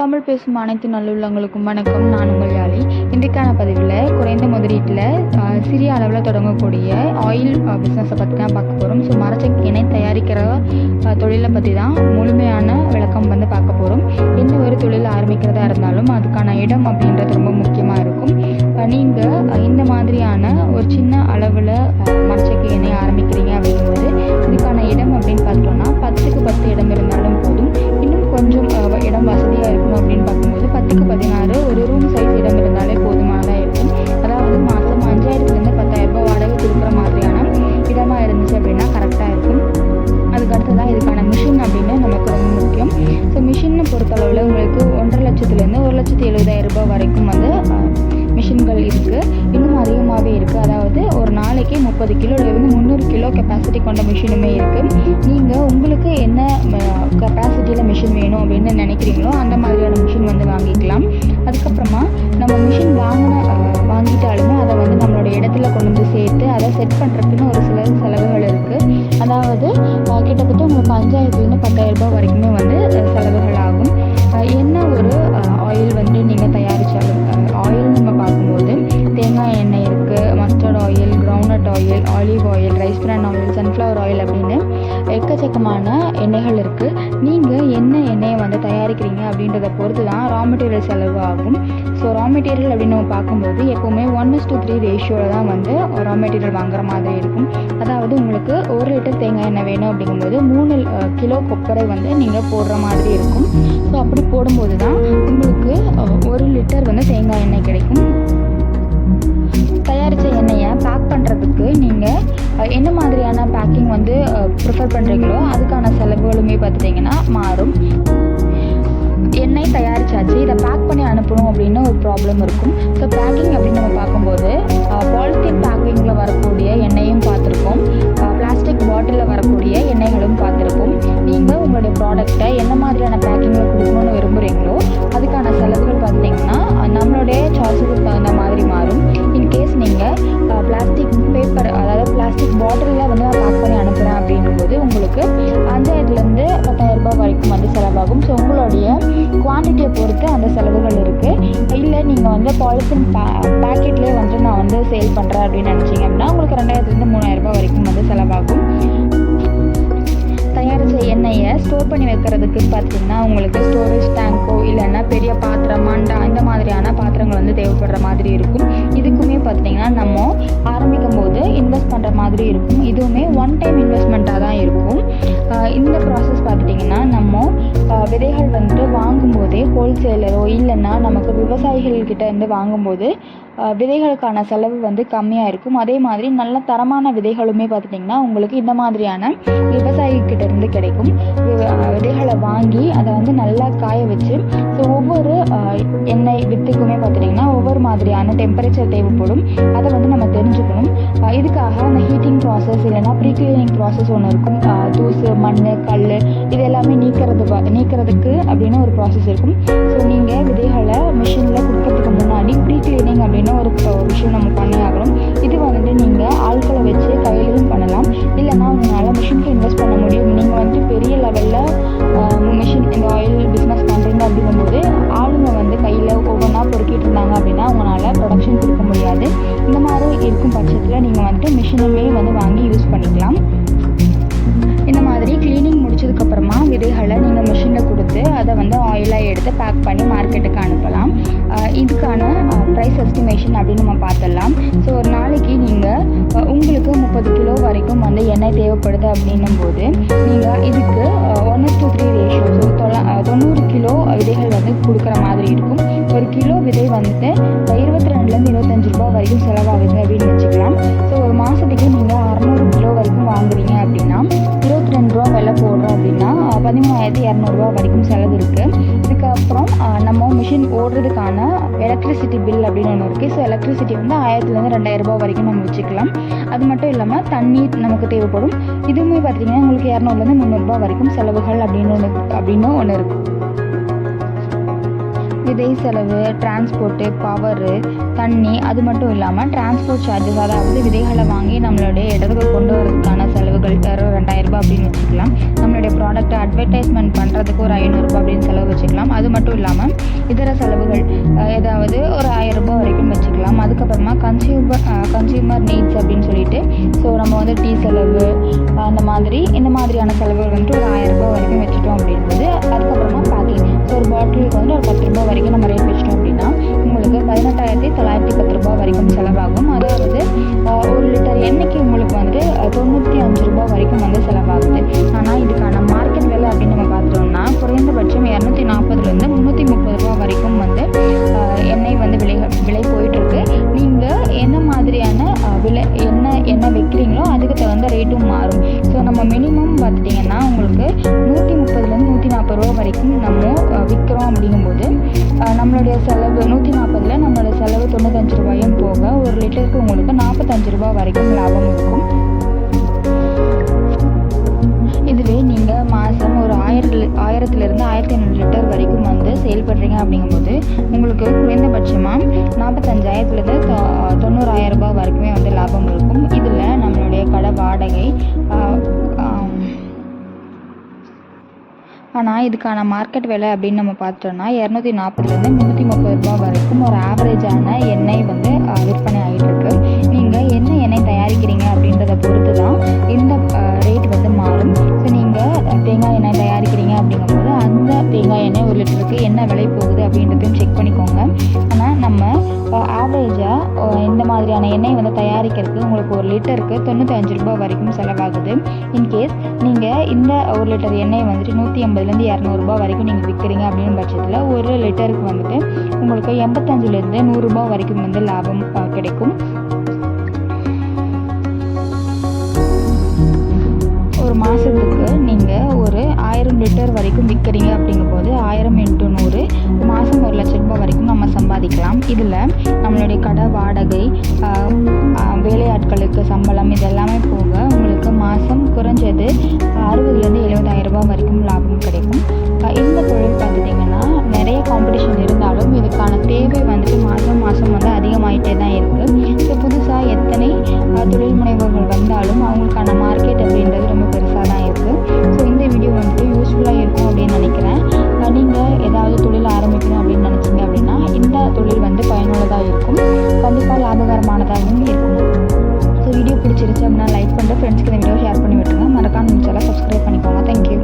தமிழ் பேசும் அனைத்து நல்லுள்ளங்களுக்கும் வணக்கம். நான் உங்கள் யாழி. இன்றைக்கான பதிவில் குறைந்த முதலீட்டில் சிறிய அளவில் தொடங்கக்கூடிய ஆயில் பிஸ்னஸை பற்றி தான் பார்க்க போகிறோம். ஸோ மரச்செக்கு எண்ணெய் தயாரிக்கிற தொழிலை பற்றி தான் முழுமையான விளக்கம் பார்க்க போகிறோம். எந்த ஒரு தொழில் ஆரம்பிக்கிறதா இருந்தாலும் அதுக்கான இடம் அப்படின்றது ரொம்ப முக்கியமாக இருக்கும். நீங்கள் இந்த மாதிரியான ஒரு சின்ன அளவில் மரச்செக்கு எண்ணெய் ஆரம்பிக்கிறீங்க அப்படிங்கும்போது இதுக்கான இடம் அப்படின்னு பார்த்தோம்னா 10க்கு 10 இடம் இருந்தாலும் போதும். இன்னும் கொஞ்சம் இடம் வசதியாக இருக்கணும் அப்படின்னு பார்க்கும்போது 10க்கு 16 ஒரு ரூம் சைஸ் இடம் இருந்தாலே போதுமானதாக இருக்கும். அதாவது மாதம் 5000லேருந்து 10,000 வாடகை கொடுக்குற மாதிரியான இடமா இருந்துச்சு அப்படின்னா கரெக்டாக இருக்கும். அதுக்கு அடுத்ததான் இதுக்கான மிஷின் அப்படின்னு நமக்கு ரொம்ப முக்கியம். ஸோ மிஷினை பொறுத்தளவில் உங்களுக்கு 1,50,000 லட்சத்துலேருந்து 1,70,000 வரைக்கும் மிஷின்கள் இருக்குது. இன்னும் அதிகமாகவே இருக்குது. அதாவது ஒரு நாளைக்கு 30 கிலோலேருந்து 300 கிலோ கெப்பாசிட்டி கொண்ட மிஷினுமே இருக்குது. நீங்கள் உங்களுக்கு என்ன கெப்பாசிட்டியில் மிஷின் வேணும் அப்படின்னு நினைக்கிறீங்களோ அந்த மாதிரியான மிஷின் வாங்கிக்கலாம். அதுக்கப்புறமா நம்ம மிஷின் வாங்கிட்டாலுமே அதை நம்மளோட இடத்துல கொண்டு சேர்த்து அதை செட் பண்ணுறதுக்குன்னு ஒரு சில செலவுகள் இருக்குது. அதாவது கிட்டத்தட்ட உங்களுக்கு 5,000லேருந்து 10,000 வரைக்குமே செலவுகள் ஆகும். என்ன ஒரு ஆயில் நீங்கள் தயாரித்தாலும் ஆயில் நம்ம பார்க்கும்போது தேங்காய் எண்ணெய் இருக்குது, mustard oil, groundnut oil, olive oil, rice பிரான் ஆயில், சன்ஃப்ளவர் ஆயில் அப்படின்னு எக்கச்சக்கமான எண்ணெய்கள் இருக்குது. நீங்கள் என்ன எண்ணெயை தயாரிக்கிறீங்க அப்படின்றத பொறுத்து தான் ரா மெட்டீரியல் செலவு ஆகும். ஸோ ரா மெட்டீரியல் அப்படின்னு நம்ம பார்க்கும்போது எப்போவுமே 1:3 ரேஷியோவில் தான் ரா மெட்டீரியல் வாங்குற மாதிரி இருக்கும். அதாவது உங்களுக்கு 1 லிட்டர் தேங்காய் எண்ணெய் வேணும் அப்படிங்கும்போது 3 கிலோ கொப்பரை நீங்கள் போடுற மாதிரி இருக்கும். ஸோ அப்படி போடும்போது தான் உங்களுக்கு 1 லிட்டர் தேங்காய் எண்ணெய் கிடைக்கும். தயாரித்த எண்ணெயை பேக் பண்ணுறதுக்கு நீங்கள் என்ன மாதிரியான பேக்கிங் ப்ரிஃபர் பண்ணுறீங்களோ அதுக்கான செலவுகளுமே பார்த்துட்டிங்கன்னா மாறும். எண்ணெய் தயாரித்தாச்சு, இதை பேக் பண்ணி அனுப்பணும் அப்படின்னு ஒரு ப்ராப்ளம் இருக்கும். ஸோ பேக்கிங் அப்படின்னு நம்ம பார்க்கும்போது பாலித்தீன் பேக்கிங்கில் வரக்கூடிய எண்ணெயும் பார்த்துருக்கோம், பிளாஸ்டிக் பாட்டிலில் வரக்கூடிய எண்ணெய்களும் பார்த்துருக்கோம். நீங்கள் உங்களுடைய ப்ராடக்டை என்ன மாதிரியான பேக்கிங்கில் கொடுக்கணும்னு விரும்புகிறீங்களோ அதுக்கான செலவுகள் பார்த்தீங்கன்னா நம்மளுடைய சாய்ஸுக்கு தகுந்த மாதிரி மாறும். இன்கேஸ் நீங்கள் பிளாஸ்டிக் பேப்பர், அதாவது பிளாஸ்டிக் பாட்டிலில் நான் பேக் பண்ணி அனுப்புகிறேன் அப்படிங்கும்போது உங்களுக்கு 5,000லேருந்து 10,000 வரைக்கும் செலவாகும். ஸோ உங்களுடைய குவான்டிட்டியை பொறுத்து அந்த செலவுகள் இருக்குது. இல்லை நீங்கள் பாலித்தீன் பேக்கெட்லேயே நான் சேல் பண்ணுறேன் அப்படின்னு நினச்சிங்க அப்படின்னா உங்களுக்கு 2,000லேருந்து 3,000 வரைக்கும் செலவாகும். தயாரித்த எண்ணெயை ஸ்டோர் பண்ணி வைக்கிறதுக்கு பார்த்திங்கன்னா உங்களுக்கு ஸ்டோரேஜ் டேங்கோ இல்லைன்னா பெரிய பாத்திரம், மண்டா இந்த மாதிரியான பாத்திரங்கள் தேவைப்படுற மாதிரி இருக்கும். இதுக்குமே பார்த்திங்கன்னா நம்ம ஆரம்பிக்கும் போது இன்வெஸ்ட் பண்ணுற மாதிரி இருக்கும். இதுவுமே ஒன் டைம் இன்வெஸ்ட்மெண்ட்டாக தான் இருக்கும். இந்த ப்ராசஸ் பார்த்துட்டிங்கன்னா நம்ம விதைகள் வாங்கும்போதே ஹோல்சேலரோ இல்லைன்னா நமக்கு விவசாயிகள்கிட்ட வாங்கும்போது விதைகளுக்கான செலவு கம்மியாக இருக்கும். அதே மாதிரி நல்ல தரமான விதைகளுமே பார்த்துட்டிங்கன்னா உங்களுக்கு இந்த மாதிரியான விவசாயிகிட்ட இருந்து கிடைக்கும். விதைகளை வாங்கி அதை நல்லா காய வச்சு ஸோ ஒவ்வொரு எண்ணெய் வித்துக்குமே பார்த்துட்டிங்கன்னா ஒவ்வொரு மாதிரியான டெம்பரேச்சர் தேவைப்படும். அதை நம்ம தெரிஞ்சுக்கணும். இதுக்காக அந்த ஹீட்டிங் ப்ராசஸ் இல்லைன்னா ப்ரீ கிளீனிங் ப்ராசஸ் ஒன்று இருக்கும். தூசு, மண், கல் இது எல்லாமே நீக்கிறதுக்கு அப்படின்னு ஒரு ப்ராசஸ் இருக்கும். ஸோ நீங்கள் விதைகளை மிஷினில் கொடுக்கறதுக்கு முன்னாடி ப்ரீ கிளீனிங் அப்படின்னு ஒரு விஷயம் நம்ம பண்ணி ஆகணும். இது நீங்கள் ஆட்களை வச்சு கையிலையும் பண்ணலாம். இல்லைன்னா உங்களால் மிஷினுக்கு இன்வெஸ்ட் பண்ண முடியும். நீங்கள் பெரிய லெவலில் மிஷின் இந்த ஆயில் பிஸ்னஸ் பண்ணுறீங்க அப்படிங்கும்போது ஆளுங்க கையில் ஒவ்வொன்றா பொறுக்கிட்டு இருந்தாங்க அப்படின்னா அவங்களால ப்ரொடக்ஷன் கொடுக்க முடியாது. இந்த மாதிரி இருக்கும் பட்சத்தில் நீங்கள் மிஷினுமே வாங்கி யூஸ் பண்ணிக்கலாம். இந்த மாதிரி கிளீனிங் முடிச்சதுக்கப்புறமா விதைகளை நீங்கள் மிஷினில் கொடுத்து அதை ஆயிலாக எடுத்து பேக் பண்ணி மார்க்கெட்டுக்கு அனுப்பலாம். இதுக்கான ப்ரைஸ் எஸ்டிமேஷன் அப்படின்னு நம்ம பார்த்துடலாம். ஸோ ஒரு நாளைக்கு நீங்கள் உங்களுக்கு 30 கிலோ வரைக்கும் எண்ணெய் தேவைப்படுது அப்படின்னும் போது நீங்கள் இதுக்கு 1:3 ரேஷியோ ஸோ 90 கிலோ விதைகள் கொடுக்குற மாதிரி இருக்கும். ஒரு கிலோ விதை 22லேருந்து 25 வரைக்கும் செலவாகுது அப்படின்னு வச்சுக்கலாம். ஸோ ஒரு மாதத்துக்கு நீங்கள் 600 கிலோ வரைக்கும் வாங்குறீங்க அப்படின்னா 22 விலை போடுறோம் அப்படின்னா 13,200 வரைக்கும் செலவு இருக்குது. இதுக்கப்புறம் நம்ம மிஷின் ஓடுறதுக்கான எலக்ட்ரிசிட்டி பில் அப்படின்னு ஒன்று இருக்குது. ஸோ எலக்ட்ரிசிட்டி 1000லேருந்து 2,000 வரைக்கும் நம்ம வச்சுக்கலாம். அது மட்டும் இல்லாமல் தண்ணீர் நமக்கு தேவைப்படும். இதுவுமே பார்த்திங்கன்னா உங்களுக்கு 200லேருந்து 300 வரைக்கும் செலவுகள் அப்படின்னு ஒன்று இருக்குது. விதை செலவு, டிரான்ஸ்போர்ட்டு, பவரு, தண்ணி, அது மட்டும் இல்லாமல் டிரான்ஸ்போர்ட் சார்ஜஸ், அதாவது விதைகளை வாங்கி நம்மளுடைய இடத்துக்கு கொண்டு வரதுக்கான செலவுகள் 2000 ரூபாய் அப்படின்னு வச்சுக்கலாம். நம்மளுடைய ப்ராடக்ட்டை அட்வர்டைஸ்மெண்ட் பண்ணுறதுக்கு ஒரு 500 ரூபாய் அப்படின்னு செலவு வச்சுக்கலாம். அது மட்டும் இல்லாமல் இதர செலவுகள் ஏதாவது ஒரு 1000 ரூபாய் வரைக்கும் வச்சுக்கலாம். அதுக்கப்புறமா கன்சியூமர் நீட்ஸ் அப்படின்னு சொல்லிட்டு, ஸோ நம்ம வந்து டீ செலவு இந்த மாதிரியான செலவுகள் வந்துட்டு ஒரு 1000 ரூபாய் வரைக்கும் வச்சுட்டோம் அப்படின்றது. அதுக்கப்புறமா பேக்கிங், ஸோ ஒரு பாட்டிலுக்கு வந்து ஒரு 10 ரூபாய் வரைக்கும் நம்ம ரேட் வச்சிட்டோம் அப்படின்னா உங்களுக்கு 18,910 ரூபாய் வரைக்கும் செலவாகும். அதாவது 1 லிட்டர் எண்ணெய்க்கு உங்களுக்கு வந்துட்டு 95 ரூபாய் வரைக்கும் வந்து செலவாகுது. ஆனால் இதுக்கான மார்க்கெட் விலை அப்படின்னு நம்ம பார்த்துட்டோம்னா குறைந்தபட்சம் 240 330 ரூபாய் வரைக்கும் வந்து எண்ணெய் வந்து விலை போயிட்டுருக்கு. நீங்கள் என்ன மாதிரியான விலை எண்ணெய் வைக்கிறீங்களோ அதுக்கு தகுந்த ரேட்டும் மாறும். ஸோ நம்ம மினிமம் பார்த்துட்டிங்கன்னா உங்களுக்கு 130 140 ரூபா வரைக்கும் நம்ம விற்கிறோம். அப்படிங்கும்போது நம்மளுடைய செலவு 140 நம்மளோட செலவு 95 ரூபாயும் போக 1 லிட்டருக்கு உங்களுக்கு 45 ரூபாய் வரைக்கும் லாபம் இருக்கும். இதுவே நீங்கள் மாதம் ஒரு 1000லிருந்து 1500 லிட்டர் வரைக்கும் வந்து சேல் பண்ணுறீங்க அப்படிங்கும்போது உங்களுக்கு குறைந்தபட்சமாக 45,000லேருந்து 90,000 ரூபாய் வரைக்குமே வந்து லாபம் இருக்கும். இதில் நம்மளுடைய கடை வாடகை, ஆனால் இதுக்கான மார்க்கெட் விலை அப்படின்னு நம்ம பார்த்தோம்னா 240 330 ரூபாய் வரைக்கும் ஒரு ஆவரேஜான எண்ணெய் வந்து விற்பனை ஆகிட்டுருக்கு. நீங்கள் என்ன எண்ணெய் தயாரிக்கிறீங்க அப்படின்றத பொறுத்து தான் இந்த ரேட் வந்து மாறும். ஸோ நீங்கள் தேங்காய் எண்ணெய் தயாரிக்கிறீங்க அப்படிங்கும்போது அந்த தேங்காய் எண்ணெய் 1 லிட்டருக்கு என்ன விலை போகுது அப்படின்றதையும் செக் பண்ணிக்கோங்க. ஆனால் நம்ம ஆவரேஜாக இந்த மாதிரியான எண்ணெய் வந்து தயாரிக்கிறதுக்கு உங்களுக்கு 1 லிட்டருக்கு 95 ரூபாய் வரைக்கும் செலவாகுது. இன்கேஸ் நீங்கள் இந்த 1 லிட்டர் எண்ணெய் வந்துட்டு 180 200 ரூபாய் வரைக்கும் நீங்கள் விற்கிறீங்க அப்படின்னு பட்சத்தில் 1 லிட்டருக்கு வந்துட்டு உங்களுக்கு 85 100 ரூபாய் வரைக்கும் வந்து லாபம் கிடைக்கும். ஒரு மாதத்துக்கு நீங்கள் ஒரு 1000 லிட்டர் வரைக்கும் விற்கிறீங்க அப்படிங்கும்போது 1000 × 100 மாதம் 1 லட்சம் ரூபாய் வரைக்கும் நம்ம சம்பாதிக்கலாம். இதில் நம்மளுடைய கடை வாடகை, வேலையாட்களுக்கு சம்பளம், இதெல்லாமே போக உங்களுக்கு மாதம் குறைஞ்சது 60,000 ரூபாய் வரைக்கும் லாபம் கிடைக்கும். இந்த தொழில் பார்த்துட்டிங்கன்னா நிறைய காம்படிஷன் இருந்தாலும் இதுக்கான தேவை வந்துட்டு மாதம் வந்து அதிகமாகிட்டே தான் இருக்குது. ஸோ புதுசாக எத்தனை தொழில் முனைவோர்கள் வந்தாலும் அவங்களுக்கான மார்க்கெட் அப்படின்றது ரொம்ப பெருசாக தான் இருக்குது. ஸோ இந்த வீடியோ வந்துட்டு யூஸ்ஃபுல்லாக இருக்கும் அப்படின்னு நினைக்கிறேன். நீங்கள் ஏதாவது தொழில் ஆரம்பிக்கணும் அப்படின்னு நினச்சிங்க அப்படின்னா இந்த தொழில் வந்து பயனுள்ளதாக இருக்கும், கண்டிப்பாக லாபகரமானதாகவும் இருக்கும். ஸோ வீடியோ பிடிச்சிருச்சு அப்படின்னா லைக் பண்ணிட்டு ஃப்ரெண்ட்ஸ்க்கு இந்த வீடியோ ஷேர் பண்ணி விட்டுருங்க. மறக்காம நம்ம சேனலை சப்ஸ்கிரைப் பண்ணிக்கோங்க. தேங்க்யூ.